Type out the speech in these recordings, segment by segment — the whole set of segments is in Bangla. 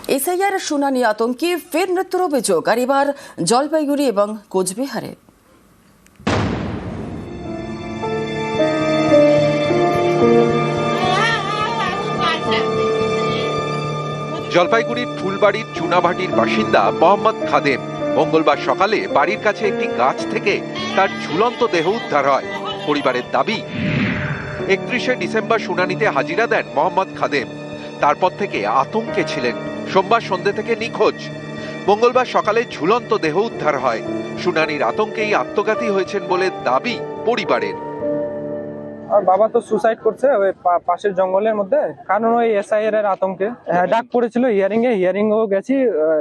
এসআইআর শুনানি আতঙ্কে ফের মৃত্যুর অভিযোগ, আর এবার জলপাইগুড়ি এবং কোচবিহারে। জলপাইগুড়ির ফুলবাড়ির চুনাভাটির বাসিন্দা মোহাম্মদ খাদেম মঙ্গলবার সকালে বাড়ির কাছে একটি গাছ থেকে তার ঝুলন্ত দেহ উদ্ধার হয়। পরিবারের দাবি, 31শে ডিসেম্বর শুনানিতে হাজিরা দেন মোহাম্মদ খাদেম। তারপর থেকে আতঙ্কে ছিলেন। সোমবার সন্ধ্যে থেকে নিখোঁজ। মঙ্গলবার সকালে ঝুলন্ত দেহ উদ্ধার হয়। শুনানির আতঙ্কেই আত্মঘাতী হয়েছেন বলে দাবি পরিবারের। আর বাবা তো সুসাইড করছে ওই পাশের জঙ্গলের মধ্যে, কারণ ওই এসআইআর এর আতঙ্কে। ডাক পড়েছিল হিয়ারিংও গেছি,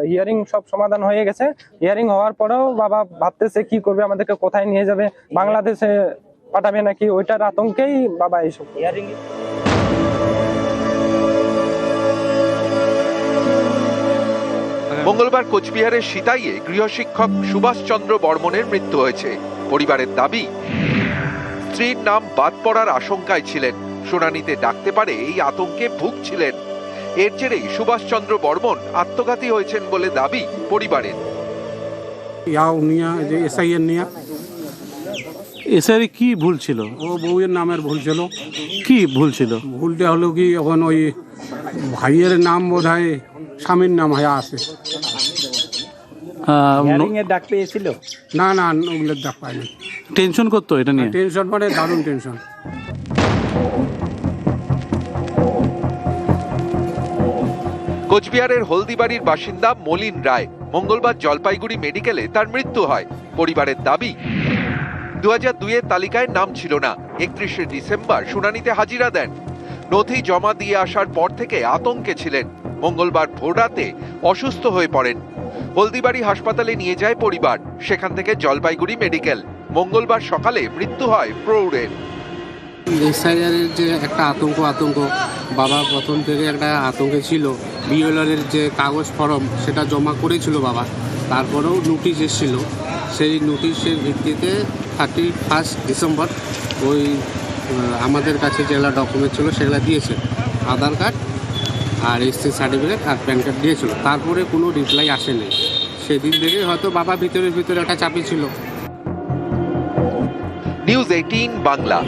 হিয়ারিং সব সমাধান হয়ে গেছে। হিয়ারিং হওয়ার পরেও বাবা ভাবতেছে কি করবে, আমাদেরকে কোথায় নিয়ে যাবে, বাংলাদেশে পাঠাবে নাকি, ওইটার আতঙ্কেই বাবা এইসব হিয়ারিং। মঙ্গলবার কোচবিহারের সিতাইয়ে গৃহশিক্ষক সুভাষচন্দ্র বর্মনের মৃত্যু হয়েছে। পরিবারের দাবি, স্ত্রীর নাম বাদ পড়ার আশঙ্কায় ছিলেন। শুনানিতে ডাকতে পারে এই আতঙ্কে ভুগছিলেন। এর জেরেই সুভাষচন্দ্র বর্মন আত্মঘাতী হয়েছেন বলে দাবি পরিবারের। এসআইআর কি ভুল ছিল? ও বউয়ের নামের ভুল ছিল। কি ভুল ছিল? ভুলটা হলো কি, এখন ওই ভাইয়ের নাম বোধ হয় স্বামীর নাম হয়ে আছে। ডাক পেয়েছিল? না না, ওগুলোর ডাক পায়নি। টেনশন করতো এটা নিয়ে? টেনশন মানে দারুণ টেনশন। কোচবিহারের হলদিবাড়ির বাসিন্দা মলিন রায় মঙ্গলবার জলপাইগুড়ি মেডিকেলে তার মৃত্যু হয়। পরিবারের দাবি, 2002 তালিকায় নাম ছিল না। 31শে ডিসেম্বর শুনানিতে হাজিরা দেন। নথি জমা দিয়ে আসার পর থেকে আতঙ্কে ছিলেন। মঙ্গলবার ভোররাতে অসুস্থ হয়ে পড়েন। হলদিবাড়ি হাসপাতালে নিয়ে যায় পরিবার, সেখান থেকে জলপাইগুড়ি মেডিকেল। মঙ্গলবার সকালে মৃত্যু হয় প্রৌঢ়ের। এসআইআরের যে একটা আতঙ্ক বাবা প্রথম থেকে একটা আতঙ্কে ছিল। বিএলআরের যে কাগজ ফর্ম সেটা জমা করেছিল বাবা, তারপরেও নোটিশ এসেছিল। সেই নোটিশের ভিত্তিতে 31 ডিসেম্বর ওই আমাদের কাছে যেগুলো ডকুমেন্ট ছিল সেগুলো দিয়েছে, আধার কার্ড আর এসসি সার্টিফিকেট আর প্যান কার্ড দিয়েছিল। তারপরে কোনো রিপ্লাই আসেনি। সেদিন থেকে হয়তো বাবা ভিতরে একটা চাপে ছিল। নিউজ 18 বাংলা।